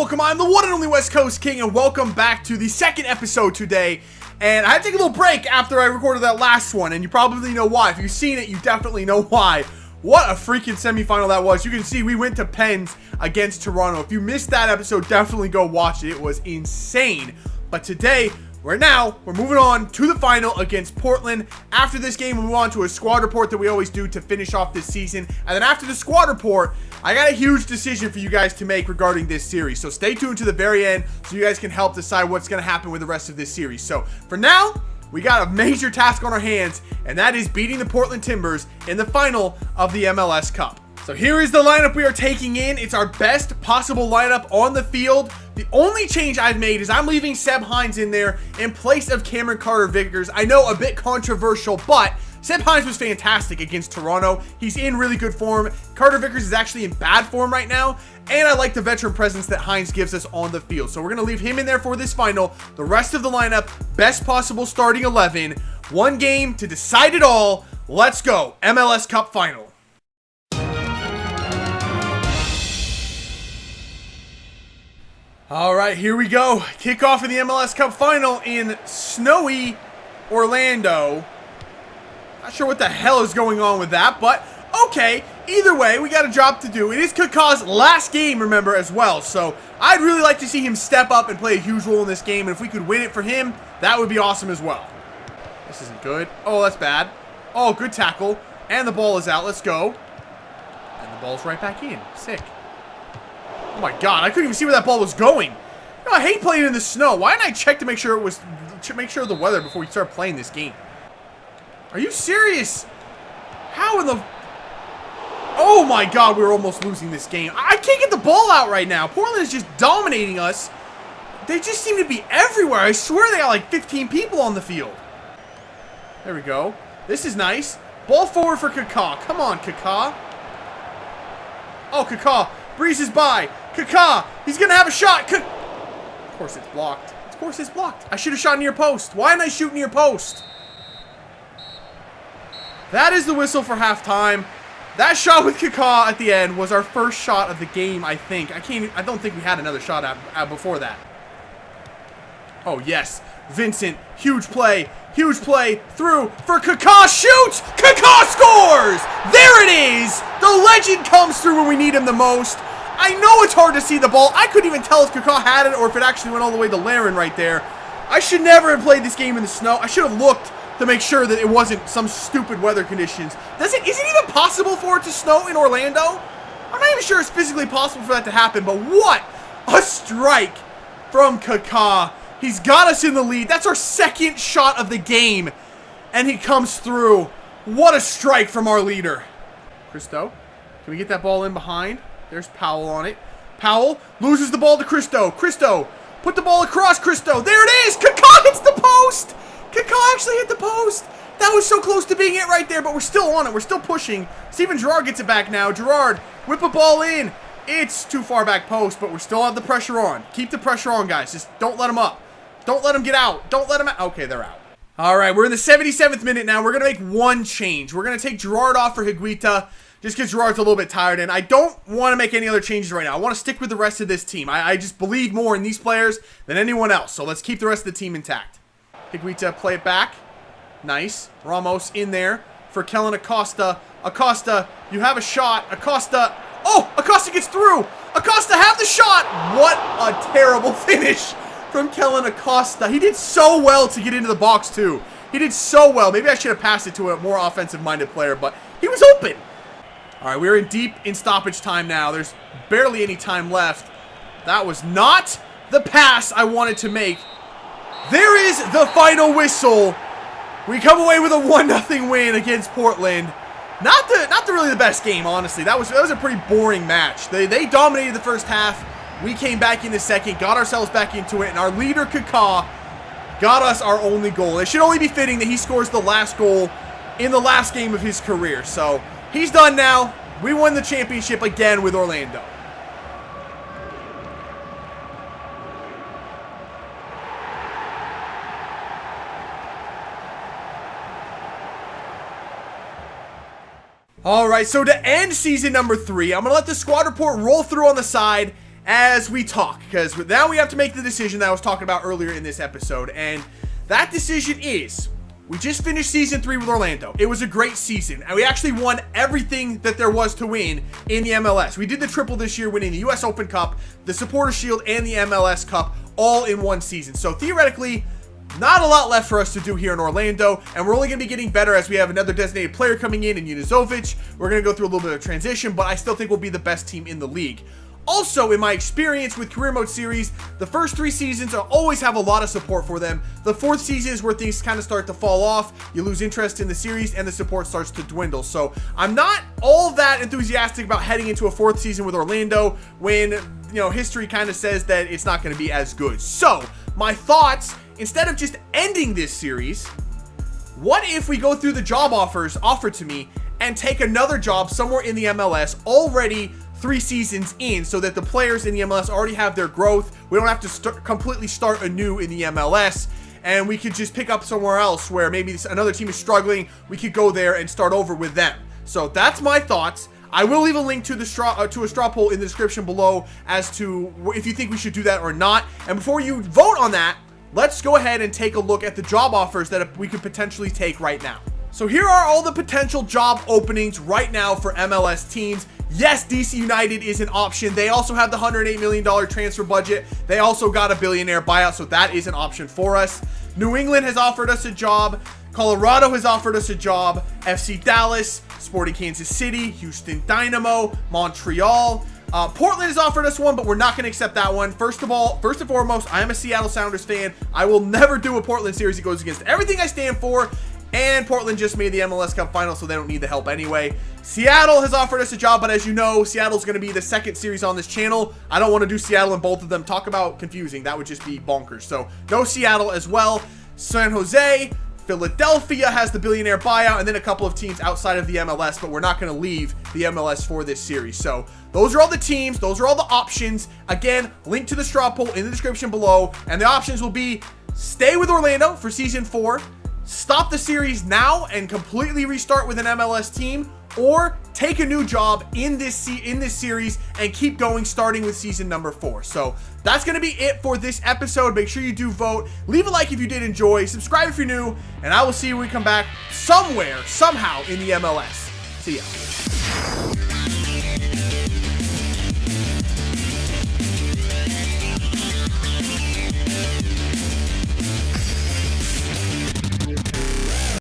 welcome. I'm the one and only West Coast King, and welcome back to the second episode today. And I had to take a little break after I recorded that last one, and you probably know why. If you've seen it, you definitely know why. What a freaking semifinal that was. You can see we went to pens against Toronto. If you missed that episode, definitely go watch it. It was insane. But today, we're moving on to the final against Portland. After this game, we'll move on to a squad report that we always do to finish off this season. And then after the squad report, I got a huge decision for you guys to make regarding this series. So stay tuned to the very end so you guys can help decide what's going to happen with the rest of this series. So for now, we got a major task on our hands, and that is beating the Portland Timbers in the final of the MLS Cup. So here is the lineup we are taking in. It's our best possible lineup on the field. The only change I've made is I'm leaving Seb Hines in there in place of Cameron Carter-Vickers. I know, a bit controversial, but Seb Hines was fantastic against Toronto. He's in really good form. Carter-Vickers is actually in bad form right now, and I like the veteran presence that Hines gives us on the field. So we're going to leave him in there for this final. The rest of the lineup, best possible starting 11. One game to decide it all. Let's go. MLS Cup final. All right, here we go. Kickoff of the MLS Cup final in snowy Orlando. Not sure what the hell is going on with that, but okay. Either way, we got a job to do. It is Kaká's last game, remember, as well. So I'd really like to see him step up and play a huge role in this game. And if we could win it for him, that would be awesome as well. This isn't good. Oh, that's bad. Oh, good tackle. And the ball is out. Let's go. And the ball's right back in. Sick. Oh my god, I couldn't even see where that ball was going. You know, I hate playing in the snow. Why didn't I check to make sure of the weather before we start playing this game? Are you serious? How in the... Oh my god, we're almost losing this game. I can't get the ball out right now. Portland is just dominating us. They just seem to be everywhere. I swear they got like 15 people on the field. There we go. This is nice. Ball forward for Kaká. Come on, Kaká. Oh, Kaká breezes by. Kaká, he's going to have a shot. Of course it's blocked. Of course it's blocked. I should have shot near post. Why didn't I shoot near post? That is the whistle for halftime. That shot with Kaká at the end was our first shot of the game, I think. I don't think we had another shot before that. Oh, yes. Vincent, huge play through for Kaká, shoots! Kaká scores! There it is! The legend comes through when we need him the most. I know it's hard to see the ball. I couldn't even tell if Kaká had it or if it actually went all the way to Laren right there. I should never have played this game in the snow. I should have looked to make sure that it wasn't some stupid weather conditions. Is it even possible for it to snow in Orlando? I'm not even sure it's physically possible for that to happen, but what a strike from Kaká. He's got us in the lead. That's our second shot of the game, and he comes through. What a strike from our leader. Cristo, can we get that ball in behind? There's Powell on it. Powell loses the ball to Cristo. Cristo, put the ball across Cristo. There it is. Kaká hits the post. Kaká actually hit the post. That was so close to being it right there, but we're still on it. We're still pushing. Steven Gerrard gets it back now. Gerrard, whip a ball in. It's too far back post, but we still have the pressure on. Keep the pressure on, guys. Just don't let them up. Don't let them get out. Don't let them out. Okay, they're out. All right, we're in the 77th minute now. We're going to make one change. We're going to take Gerrard off for Higuita, just because Gerrard's a little bit tired, and I don't want to make any other changes right now. I want to stick with the rest of this team. I just believe more in these players than anyone else, so let's keep the rest of the team intact. Higuita, play it back. Nice. Ramos in there for Kellen Acosta. Acosta, you have a shot. Acosta. Oh, Acosta gets through. Acosta, have the shot. What a terrible finish from Kellen Acosta. He did so well to get into the box, too. He did so well. Maybe I should have passed it to a more offensive-minded player, but he was open. All right, we're in deep in stoppage time now. There's barely any time left. That was not the pass I wanted to make. There is the final whistle. We come away with a 1-0 win against Portland. Not really the best game, honestly. That was a pretty boring match. They dominated the first half. We came back in the second, got ourselves back into it, and our leader, Kaká, got us our only goal. It should only be fitting that he scores the last goal in the last game of his career. So he's done now. We won the championship again with Orlando. All right, so to end season number 3, I'm going to let the squad report roll through on the side, as we talk, because now we have to make the decision that I was talking about earlier in this episode, and that decision is, we just finished Season 3 with Orlando. It was a great season, and we actually won everything that there was to win in the MLS. We did the triple this year, winning the US Open Cup, the Supporters Shield, and the MLS Cup all in one season. So theoretically, not a lot left for us to do here in Orlando, and we're only going to be getting better as we have another designated player coming in Unizovic. We're going to go through a little bit of transition, but I still think we'll be the best team in the league. Also, in my experience with Career Mode Series, the first 3 seasons I always have a lot of support for them. The 4th season is where things kind of start to fall off. You lose interest in the series and the support starts to dwindle. So I'm not all that enthusiastic about heading into a 4th season with Orlando when, you know, history kind of says that it's not going to be as good. So my thoughts, instead of just ending this series, what if we go through the job offers offered to me and take another job somewhere in the MLS already 3 seasons in, so that the players in the MLS already have their growth. We don't have to completely start anew in the MLS, and we could just pick up somewhere else where maybe another team is struggling. We could go there and start over with them. So that's my thoughts. I will leave a link to the straw poll in the description below as to if you think we should do that or not. And before you vote on that, let's go ahead and take a look at the job offers that we could potentially take right now. So here are all the potential job openings right now for MLS teams. Yes, DC United is an option. They also have the $108 million transfer budget. They also got a billionaire buyout, so that is an option for us. New England has offered us a job. Colorado has offered us a job. FC Dallas, Sporting Kansas City, Houston Dynamo, Montreal. Portland has offered us one, but we're not going to accept that one. First and foremost, I am a Seattle Sounders fan. I will never do a Portland series that goes against everything I stand for. And Portland just made the MLS Cup final, so they don't need the help anyway. Seattle has offered us a job, but as you know, Seattle's going to be the 2nd series on this channel. I don't want to do Seattle and both of them. Talk about confusing. That would just be bonkers. So, no Seattle as well. San Jose, Philadelphia has the billionaire buyout, and then a couple of teams outside of the MLS, but we're not going to leave the MLS for this series. So, those are all the teams. Those are all the options. Again, link to the straw poll in the description below, and the options will be stay with Orlando for Season 4, stop the series now and completely restart with an MLS team, or take a new job in this series and keep going starting with season number 4. So that's going to be it for this episode. Make sure you do vote. Leave a like if you did enjoy. Subscribe if you're new. And I will see you when we come back somewhere, somehow in the MLS. See ya.